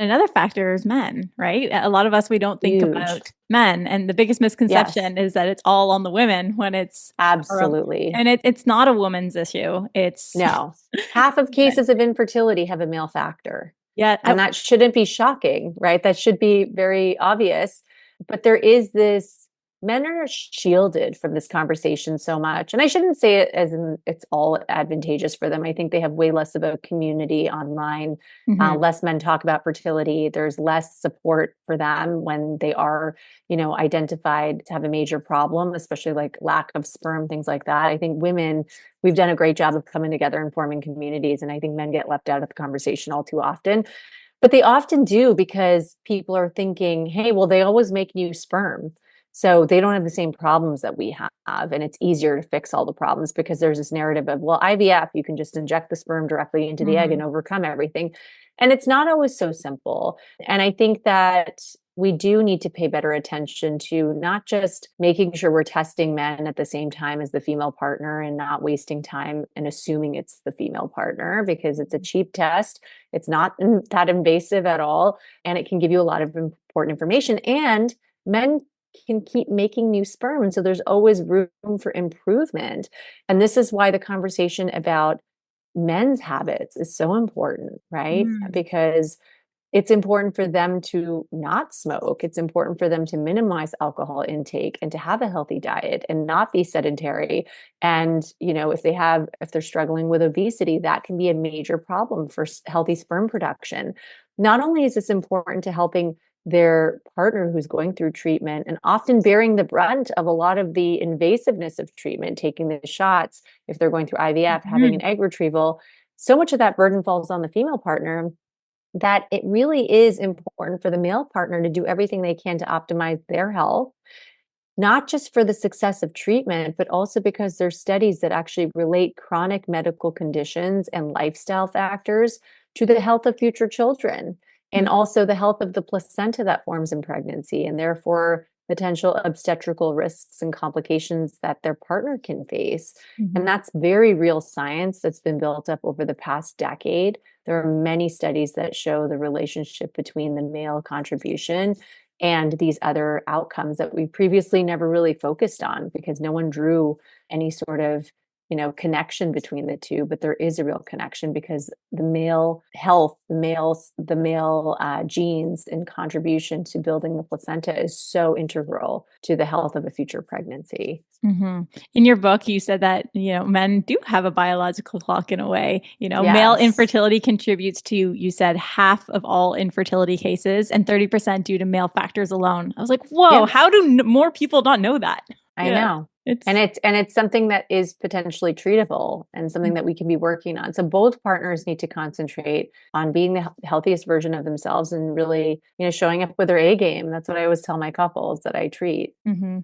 another factor is men, right? A lot of us, we don't think Huge. about men. And the biggest Yes, misconception is that it's all on the women when it's absolutely. and it's not a woman's issue. It's No. Half of cases of infertility have a male factor. yeah. And that shouldn't be shocking, right? That should be very obvious. But there is this, men are shielded from this conversation so much. And I shouldn't say it as in it's all advantageous for them. I think they have way less of a community online. Mhm. Less men talk about fertility. There's less support for them when they are, identified to have a major problem, especially like lack of sperm, things like that. I think women, we've done a great job of coming together and forming communities. And I think men get left out of the conversation all too often. But they often do because people are thinking, hey, well, they always make new sperm. So they don't have the same problems that we have. And it's easier to fix all the problems because there's this narrative of, well, IVF, you can just inject the sperm directly into the egg and Mhm. overcome everything. And it's not always so simple. And I think that we do need to pay better attention to not just making sure we're testing men at the same time as the female partner and not wasting time and assuming it's the female partner because it's a cheap test. It's not that invasive at all. And it can give you a lot of important information. And men can keep making new sperm. And so there's always room for improvement. And this is why the conversation about men's habits is so important, right? Mm. Because it's important for them to not smoke. It's important for them to minimize alcohol intake and to have a healthy diet and not be sedentary. And, if they're struggling with obesity, that can be a major problem for healthy sperm production. Not only is this important to helping their partner who's going through treatment and often bearing the brunt of a lot of the invasiveness of treatment, taking the shots, if they're going through IVF, having an Mhm. egg retrieval, so much of that burden falls on the female partner that it really is important for the male partner to do everything they can to optimize their health, not just for the success of treatment, but also because there's studies that actually relate chronic medical conditions and lifestyle factors to the health of future children and also the health of the placenta that forms in pregnancy and therefore potential obstetrical risks and complications that their partner can face. And Mhm. that's very real science that's been built up over the past decade. There are many studies that show the relationship between the male contribution and these other outcomes that we previously never really focused on because no one drew any sort of connection between the two, but there is a real connection because the male health, the male genes and contribution to building the placenta is so integral to the health of a future pregnancy. Mhm. In your book, you said that, men do have a biological clock in a way. Male Yes. infertility contributes to, you said, half of all infertility cases and 30% due to male factors alone. I was like, whoa, Yep. how do more people not know that? I Yeah. know. And It's it's something that is potentially treatable and something that we can be working on. So both partners need to concentrate on being the healthiest version of themselves and really, showing up with their A game. That's what I always tell my couples that I treat. Mhm.